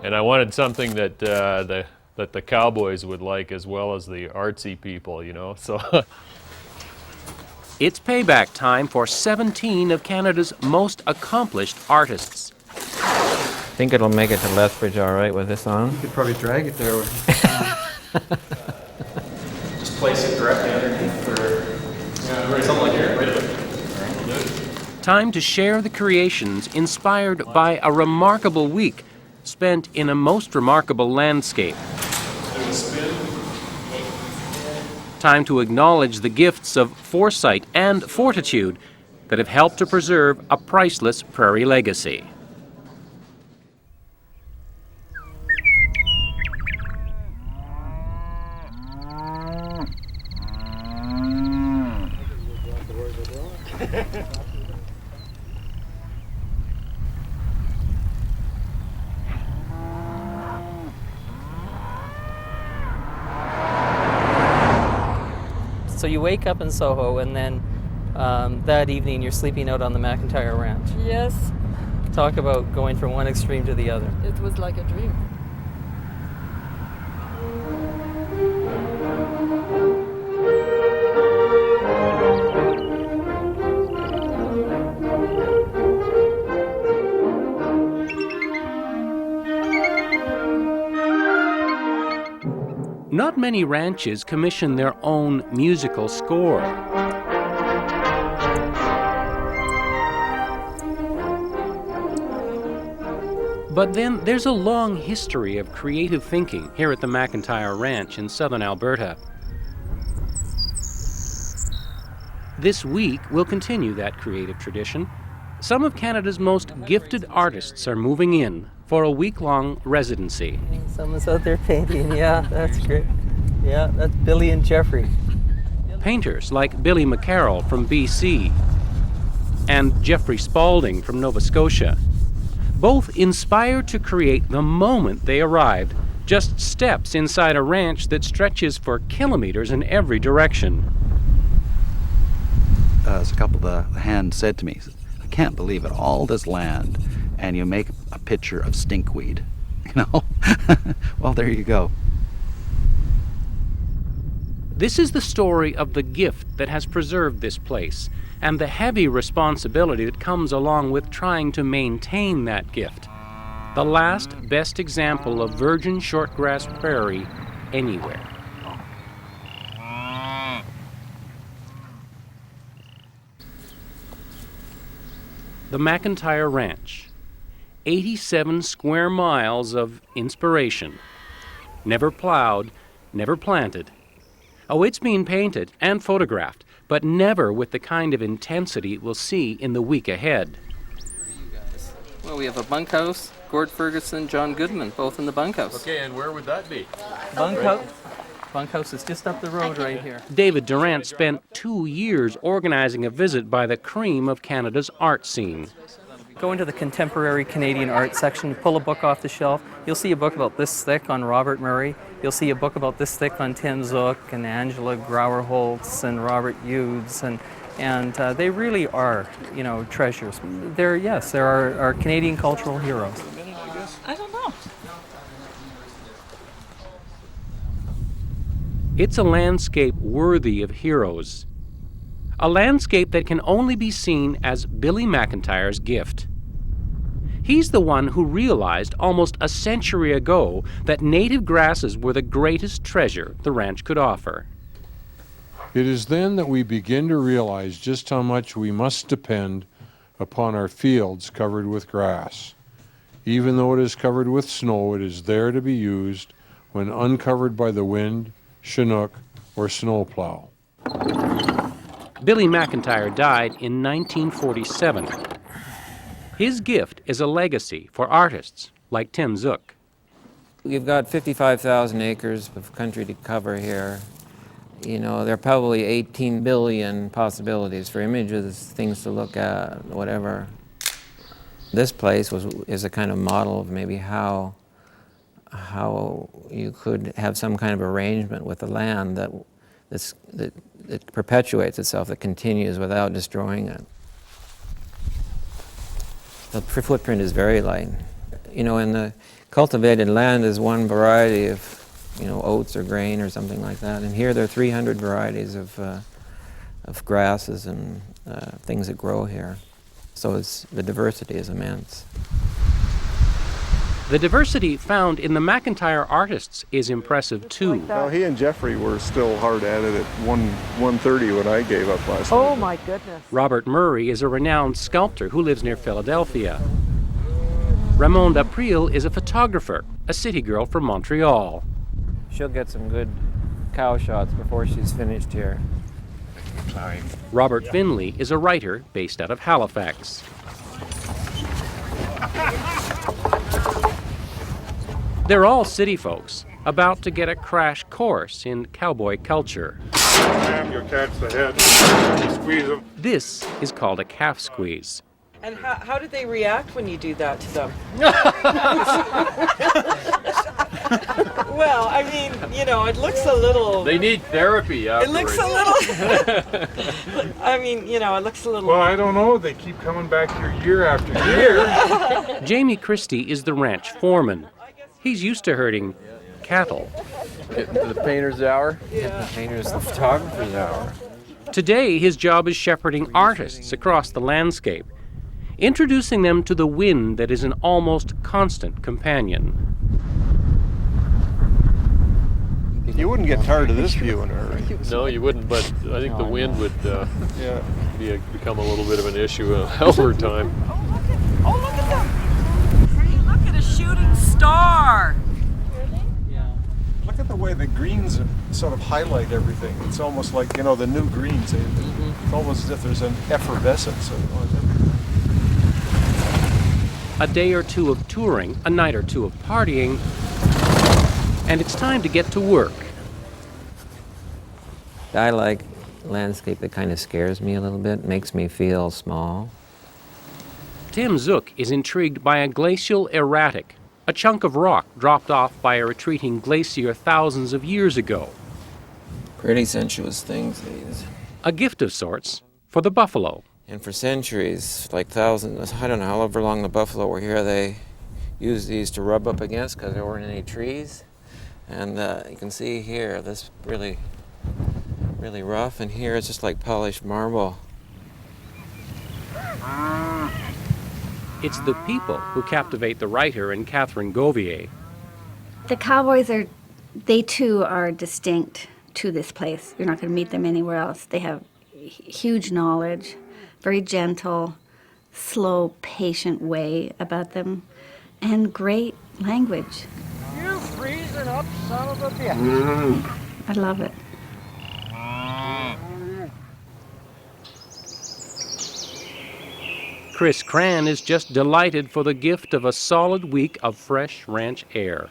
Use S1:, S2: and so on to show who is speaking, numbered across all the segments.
S1: And I wanted something that the cowboys would like as well as the artsy people, you know, so.
S2: It's payback time for 17 of Canada's most accomplished artists.
S3: I think it'll make it to Lethbridge all right with this on.
S4: You could probably drag it there.
S5: Just place it directly underneath or something like that. Right away.
S2: Time to share the creations inspired by a remarkable week spent in a most remarkable landscape. Time to acknowledge the gifts of foresight and fortitude that have helped to preserve a priceless prairie legacy.
S6: So you wake up in Soho, and then that evening you're sleeping out on the McIntyre Ranch.
S7: Yes,
S6: Talk about going from one extreme to the other.
S7: it was like a dream.
S2: Not many ranches commission their own musical score. But then there's a long history of creative thinking here at the McIntyre Ranch in southern Alberta. This week we'll continue that creative tradition. Some of Canada's most gifted artists are moving in for a week-long residency.
S6: Someone's out there painting. Yeah, that's great. Yeah, that's Billy and Jeffrey.
S2: Painters like Billy McCarroll from BC and Jeffrey Spalding from Nova Scotia, both inspired to create the moment they arrived, just steps inside a ranch that stretches for kilometers in every direction.
S8: As a couple, the hand said to me, I can't believe it, all this land, and you make a picture of stinkweed, you know? Well, there you go.
S2: This is the story of the gift that has preserved this place, and the heavy responsibility that comes along with trying to maintain that gift. The last best example of virgin shortgrass prairie anywhere. The McIntyre Ranch. 87 square miles of inspiration. Never plowed, never planted. Oh, it's been painted and photographed, but never with the kind of intensity we'll see in the week ahead.
S6: Well, we have a bunkhouse, Gord Ferguson, John Goodman, both in the bunkhouse.
S1: Okay, and where would that be?
S6: Bunkhouse is just up the road right here.
S2: David Durant spent 2 years organizing a visit by the cream of Canada's art scene.
S6: Go into the contemporary Canadian art section, pull a book off the shelf. You'll see a book about this thick on Robert Murray. You'll see a book about this thick on Tim Zook and Angela Grauer-Holtz and Robert Hughes, and they really are, you know, treasures. They're our Canadian cultural heroes.
S7: I don't know.
S2: It's a landscape worthy of heroes. A landscape that can only be seen as Billy McIntyre's gift. He's the one who realized almost a century ago that native grasses were the greatest treasure the ranch could offer.
S9: It is then that we begin to realize just how much we must depend upon our fields covered with grass. Even though it is covered with snow, it is there to be used when uncovered by the wind, chinook, or snowplow.
S2: Billy McIntyre died in 1947. His gift is a legacy for artists like Tim Zook.
S3: You've got 55,000 acres of country to cover here. You know, there are probably 18 billion possibilities for images, things to look at, whatever. This place is a kind of model of maybe how you could have some kind of arrangement with the land that perpetuates itself, that continues without destroying it. The footprint is very light. You know, in the cultivated land is one variety of, you know, oats or grain or something like that. And here there are 300 varieties of grasses and things that grow here. So the diversity is immense.
S2: The diversity found in the McIntyre artists is impressive too.
S4: Well, he and Jeffrey were still hard at it at 1:30 when I gave up last night.
S7: Oh my goodness.
S2: Robert Murray is a renowned sculptor who lives near Philadelphia. Ramonde April is a photographer, a city girl from Montreal.
S3: She'll get some good cow shots before she's finished here.
S2: Robert Finley is a writer based out of Halifax. They're all city folks, about to get a crash course in cowboy culture.
S4: You'll catch the head, squeeze them.
S2: This is called a calf squeeze.
S7: And how do they react when you do that to them? Well, I mean, you know, it looks a little...
S1: They need therapy
S7: It
S1: afterwards.
S7: looks a little... I mean, you know, it looks a little...
S4: Well, I don't know. They keep coming back here year after year.
S2: Jamie Christie is the ranch foreman. He's used to herding cattle.
S1: Getting to the painter's hour.
S3: The painter's the photographer's hour.
S2: Today, his job is shepherding artists across the landscape, introducing them to the wind that is an almost constant companion.
S4: You wouldn't get tired of this view in a hurry.
S1: No, you wouldn't, but I think the wind would
S4: Yeah.
S1: become a little bit of an issue over time.
S7: Oh, look at them! Hey, look at a shooting star!
S4: Look at the way the greens sort of highlight everything. It's almost like, you know, the new greens. It's almost as if there's an effervescence of everything.
S2: A day or two of touring, a night or two of partying, and it's time to get to work.
S3: I like landscape that kind of scares me a little bit, makes me feel small.
S2: Tim Zook is intrigued by a glacial erratic, a chunk of rock dropped off by a retreating glacier thousands of years ago.
S3: Pretty sensuous things, these.
S2: A gift of sorts for the buffalo.
S3: And for centuries, like thousands, I don't know, however long the buffalo were here, they used these to rub up against because there weren't any trees. And you can see here, this really rough, and here it's just like polished marble.
S2: It's the people who captivate the writer and Catherine Govier.
S10: The cowboys they too are distinct to this place. You're not going to meet them anywhere else. They have huge knowledge, very gentle, slow, patient way about them, and great language.
S11: You freezing up son of a bitch.
S10: I love it.
S2: Chris Cran is just delighted for the gift of a solid week of fresh ranch air.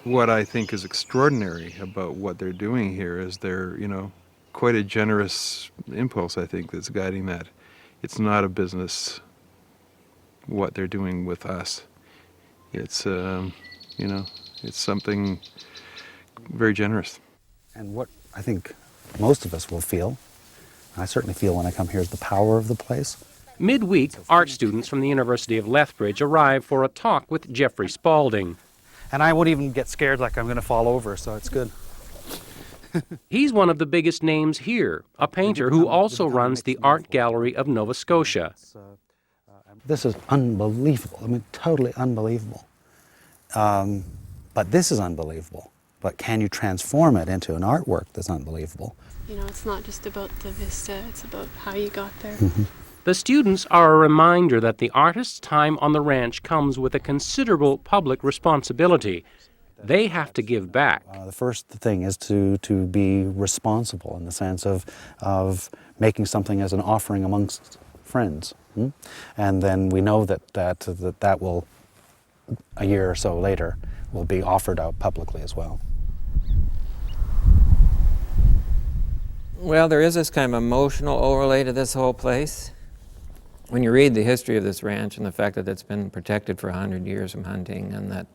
S12: What I think is extraordinary about what they're doing here is they're, you know, quite a generous impulse, I think, that's guiding that. It's not a business, what they're doing with us. It's, you know, it's something very generous.
S8: And what I think most of us will feel, I certainly feel when I come here, is the power of the place.
S2: Midweek, art students from the University of Lethbridge arrive for a talk with Jeffrey Spalding.
S13: And I won't even get scared like I'm going to fall over, so it's good.
S2: He's one of the biggest names here, a painter who also runs the Art Gallery of Nova Scotia.
S8: This is unbelievable. I mean, totally unbelievable. But this is unbelievable. But can you transform it into an artwork that's unbelievable?
S14: You know, it's not just about the vista, it's about how you got there.
S8: Mm-hmm.
S2: The students are a reminder that the artist's time on the ranch comes with a considerable public responsibility. They have to give back.
S8: The first thing is to be responsible in the sense of making something as an offering amongst friends. And then we know that will
S13: a year or so later, will be offered out publicly as well.
S3: Well, there is this kind of emotional overlay to this whole place. When you read the history of this ranch and the fact that it's been protected for 100 years from hunting, and that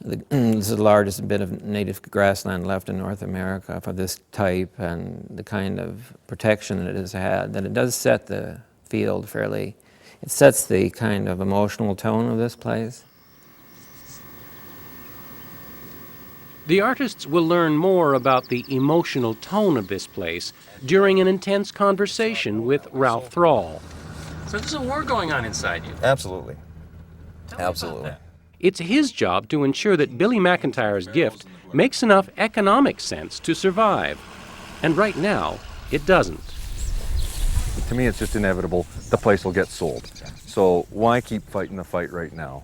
S3: this is the largest bit of native grassland left in North America for this type, and the kind of protection that it has had, that it does set the field fairly, it sets the kind of emotional tone of this place.
S2: The artists will learn more about the emotional tone of this place during an intense conversation with Ralph Thrall.
S15: So there's a war going on inside you.
S16: Absolutely. Absolutely.
S2: It's his job to ensure that Billy McIntyre's gift makes enough economic sense to survive. And right now, it doesn't.
S16: To me, it's just inevitable. The place will get sold. So why keep fighting the fight right now?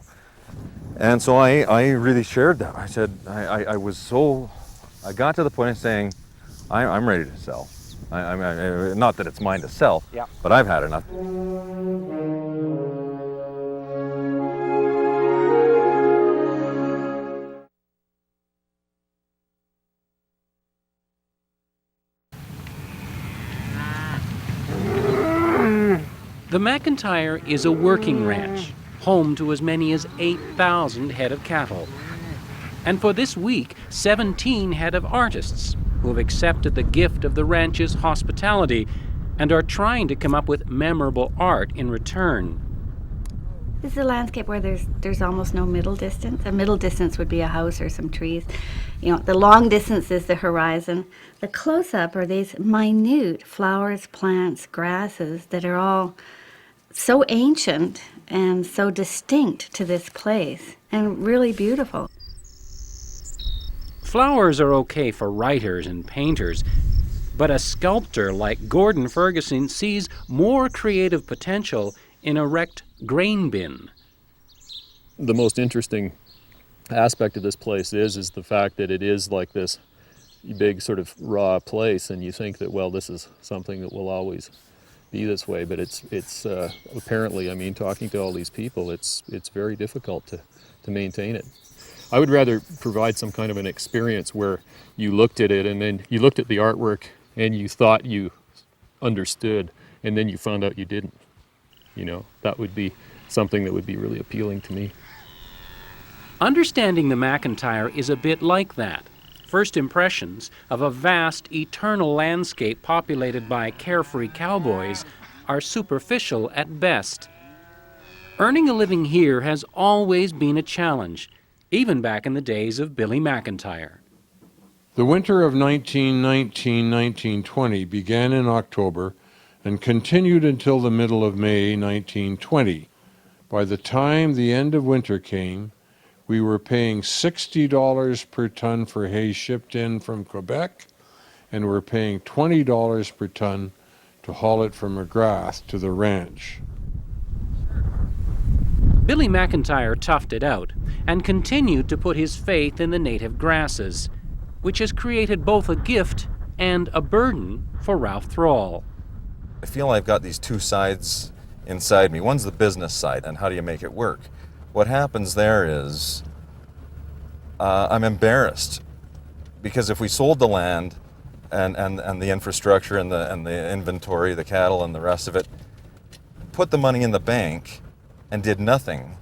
S16: And so I really shared that. I said, I got to the point of saying, I'm ready to sell. Not that it's mine to sell, but I've had enough.
S2: The McIntyre is a working ranch, home to as many as 8,000 head of cattle. And for this week, 17 head of artists who have accepted the gift of the ranch's hospitality and are trying to come up with memorable art in return.
S10: This is a landscape where there's almost no middle distance. A middle distance would be a house or some trees. You know, the long distance is the horizon. The close-up are these minute flowers, plants, grasses that are all so ancient and so distinct to this place and really beautiful.
S2: Flowers are okay for writers and painters, but a sculptor like Gordon Ferguson sees more creative potential in a wrecked grain bin.
S1: The most interesting aspect of this place is the fact that it is like this big sort of raw place, and you think that, well, this is something that will always be this way, but it's apparently, I mean, talking to all these people, it's very difficult to maintain it. I would rather provide some kind of an experience where you looked at it and then you looked at the artwork and you thought you understood, and then you found out you didn't. You know, that would be something that would be really appealing to me.
S2: Understanding the McIntyre is a bit like that. First impressions of a vast, eternal landscape populated by carefree cowboys are superficial at best. Earning a living here has always been a challenge, even back in the days of Billy McIntyre.
S9: The winter of 1919-1920 began in October and continued until the middle of May 1920. By the time the end of winter came, we were paying $60 per ton for hay shipped in from Quebec, and we're paying $20 per ton to haul it from McGrath to the ranch.
S2: Billy McIntyre toughed it out and continued to put his faith in the native grasses, which has created both a gift and a burden for Ralph Thrall.
S16: I feel I've got these two sides inside me. One's the business side, and how do you make it work? What happens there is I'm embarrassed, because if we sold the land and the infrastructure and the inventory, the cattle and the rest of it, put the money in the bank and did nothing,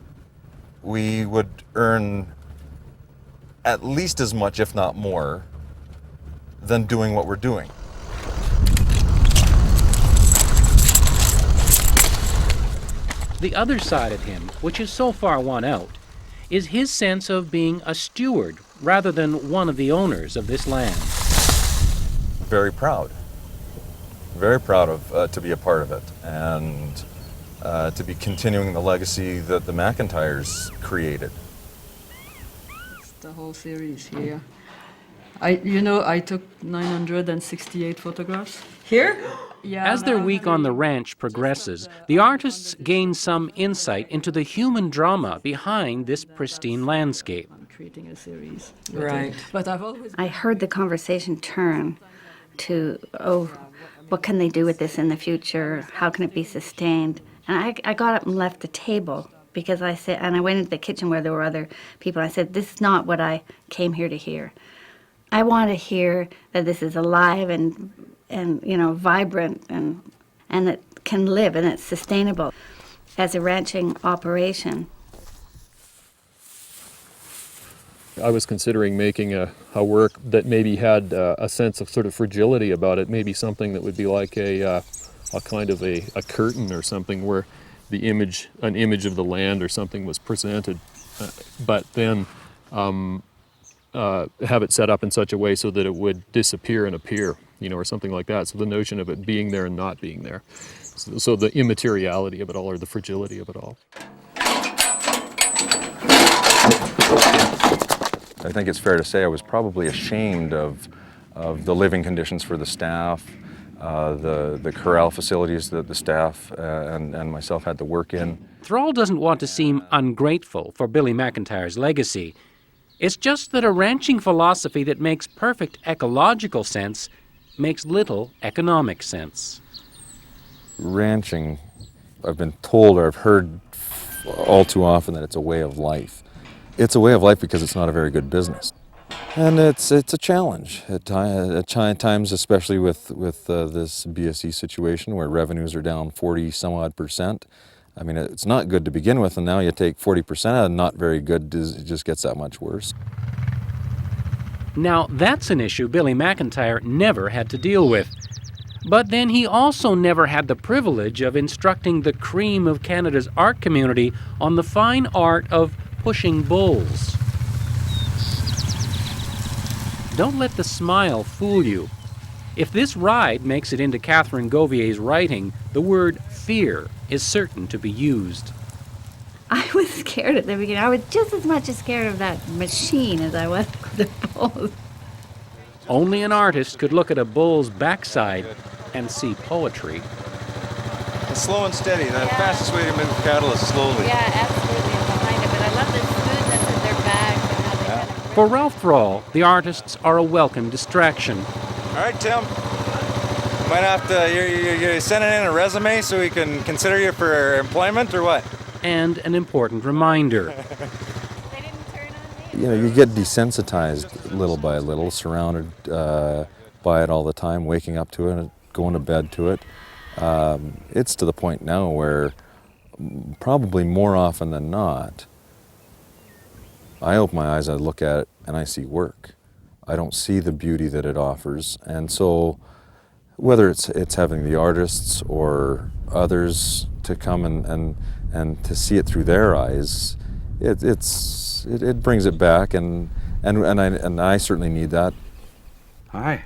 S16: we would earn at least as much, if not more, than doing what we're doing.
S2: The other side of him, which is so far won out, is his sense of being a steward rather than one of the owners of this land.
S16: Very proud of to be a part of it, and to be continuing the legacy that the McIntyres created.
S17: It's the whole series here. I took 968 photographs. Here? Yeah.
S2: As their week on the ranch progresses, the artists gain some insight into the human drama behind this pristine landscape.
S17: I'm creating a series.
S10: Right.
S17: But
S10: I heard the conversation turn to, what can they do with this in the future? How can it be sustained? And I got up and left the table because I said, and I went into the kitchen where there were other people. I said, this is not what I came here to hear. I want to hear that this is alive and vibrant and it can live and it's sustainable as a ranching operation.
S1: I was considering making a work that maybe had a sense of sort of fragility about it, maybe something that would be like a kind of a curtain or something where an image of the land or something was presented, but then have it set up in such a way so that it would disappear and appear, or something like that. So the notion of it being there and not being there. So the immateriality of it all, or the fragility of it all.
S16: I think it's fair to say I was probably ashamed of the living conditions for the staff, the corral facilities that the staff and myself had to work in.
S2: Thrall doesn't want to seem ungrateful for Billy McIntyre's legacy. It's just that a ranching philosophy that makes perfect ecological sense makes little economic sense.
S16: Ranching, I've been told or I've heard all too often that it's a way of life. It's a way of life because it's not a very good business. And it's a challenge at times, especially with this BSE situation where revenues are down 40-some-odd%. I mean, it's not good to begin with, and now you take 40% and not very good, it just gets that much worse.
S2: Now, that's an issue Billy McIntyre never had to deal with. But then he also never had the privilege of instructing the cream of Canada's art community on the fine art of pushing bulls. Don't let the smile fool you. If this ride makes it into Catherine Govier's writing, the word fear is certain to be used.
S10: I was scared at the beginning. I was just as much as scared of that machine as I was of the bulls.
S2: Only an artist could look at a bull's backside and see poetry.
S5: It's slow and steady. The fastest way to move cattle is slowly.
S14: Yeah, absolutely. I'm behind it, but I love the smoothness of their backs and how they kind of...
S2: For Ralph Thrall, the artists are a welcome distraction.
S5: All right, Tim. Might have to, you're sending in a resume so we can consider you for employment or what?
S2: And an important reminder.
S16: You get desensitized little by little, surrounded by it all the time, waking up to it, going to bed to it. It's to the point now where probably more often than not, I open my eyes, I look at it, and I see work. I don't see the beauty that it offers. And so whether it's having the artists or others to come and to see it through their eyes, it brings it back, and I certainly need that.
S8: Hi.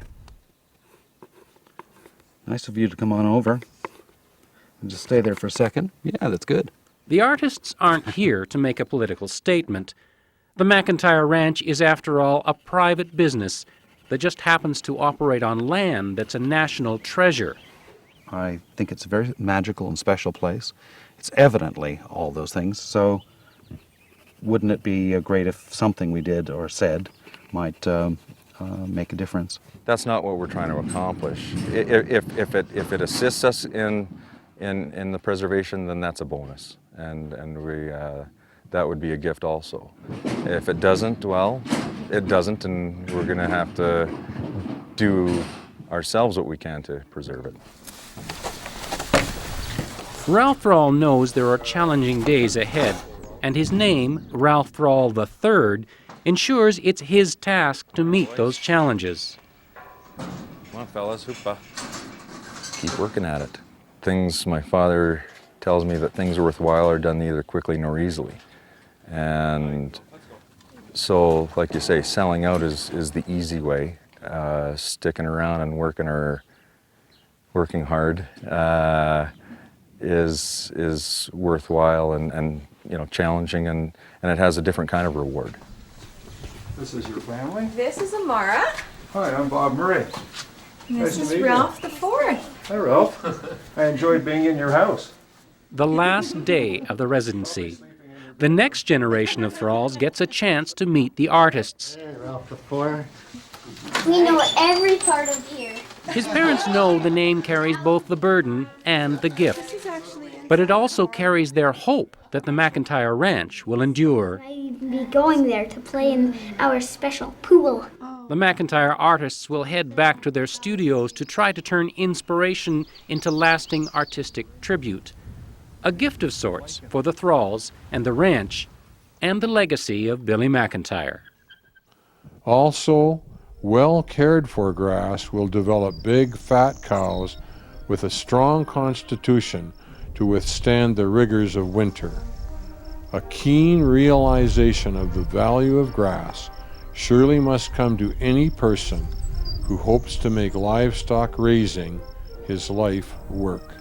S8: Nice of you to come on over and just stay there for a second. Yeah, that's good.
S2: The artists aren't here to make a political statement. The McIntyre Ranch is, after all, a private business that just happens to operate on land that's a national treasure.
S8: I think it's a very magical and special place. It's evidently all those things, so wouldn't it be great if something we did or said might make a difference?
S16: That's not what we're trying to accomplish. If it assists us in the preservation, then that's a bonus, and we that would be a gift also. If it doesn't, well, it doesn't, and we're going to have to do ourselves what we can to preserve it.
S2: Ralph Thrall knows there are challenging days ahead, and his name, Ralph Thrall III, ensures it's his task to meet those challenges.
S16: Come on, fellas, hoopah. Keep working at it. Things, my father tells me that things worthwhile are done neither quickly nor easily. And so, like you say, selling out is the easy way. Sticking around and working hard is worthwhile and challenging, and it has a different kind of reward.
S4: This is your family?
S7: This is Amara.
S4: Hi, I'm Bob Murray.
S7: This
S4: Nice to
S7: is
S4: meet you.
S7: Ralph the Fourth.
S4: Hi, Ralph. I enjoyed being in your house.
S2: The last day of the residency. The next generation of Thralls gets a chance to meet the artists.
S11: Hey, Ralph the Fourth.
S18: We know every part of here.
S2: His parents know the name carries both the burden and the gift.
S7: This is actually in
S2: But it also carries their hope that the McIntyre Ranch will endure.
S18: I'd be going there to play in our special pool.
S2: The McIntyre artists will head back to their studios to try to turn inspiration into lasting artistic tribute. A gift of sorts for the Thralls and the ranch and the legacy of Billy McIntyre.
S9: Also, well cared for grass will develop big, fat cows with a strong constitution to withstand the rigors of winter. A keen realization of the value of grass surely must come to any person who hopes to make livestock raising his life work.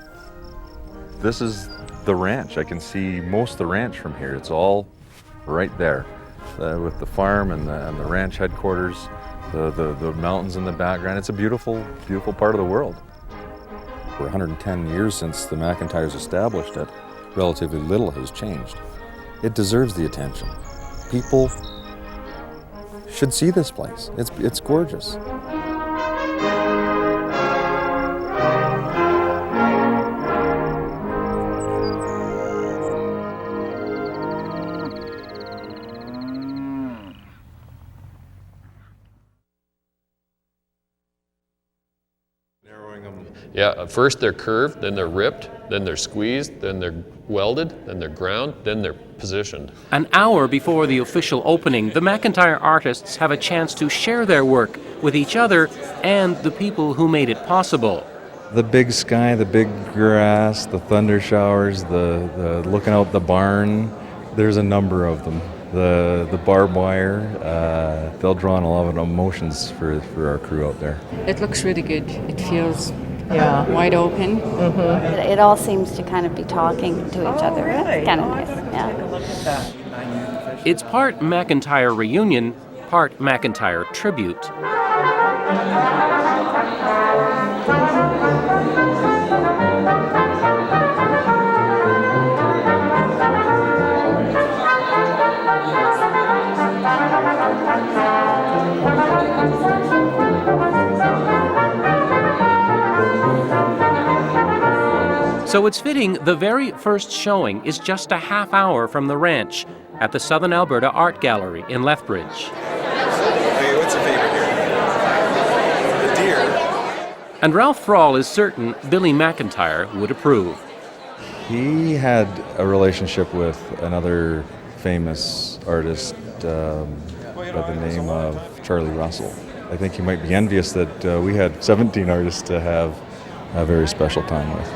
S16: This is the ranch. I can see most of the ranch from here. It's all right there with the farm and the ranch headquarters, the mountains in the background. It's a beautiful, beautiful part of the world. For 110 years since the McIntyres established it, relatively little has changed. It deserves the attention. People should see this place. It's gorgeous.
S1: Yeah, at first they're curved, then they're ripped, then they're squeezed, then they're welded, then they're ground, then they're positioned.
S2: An hour before the official opening, the McIntyre artists have a chance to share their work with each other and the people who made it possible.
S16: The big sky, the big grass, the thunder showers, the looking out the barn, there's a number of them. The barbed wire, they'll draw on a lot of emotions for our crew out there.
S17: It looks really good. It feels wide open.
S10: It all seems to kind of be talking to each other.
S17: really?
S10: It's kind of
S17: Oh,
S10: nice.
S17: I'd
S10: Yeah.
S2: It's part McIntyre reunion, part McIntyre tribute. So it's fitting the very first showing is just a half hour from the ranch at the Southern Alberta Art Gallery in Lethbridge.
S16: Hey, what's your favorite here? The deer.
S2: And Ralph Thrall is certain Billy McIntyre would approve.
S16: He had a relationship with another famous artist by the name of Charlie Russell. I think he might be envious that we had 17 artists to have a very special time with.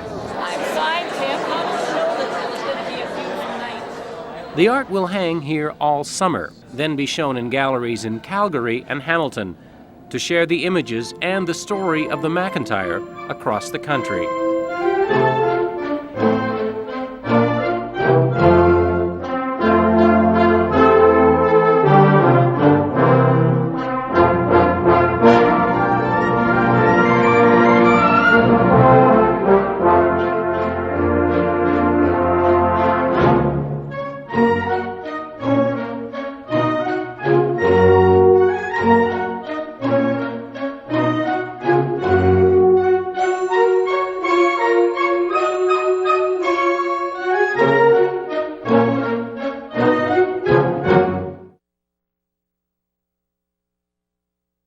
S2: The art will hang here all summer, then be shown in galleries in Calgary and Hamilton to share the images and the story of the McIntyre across the country.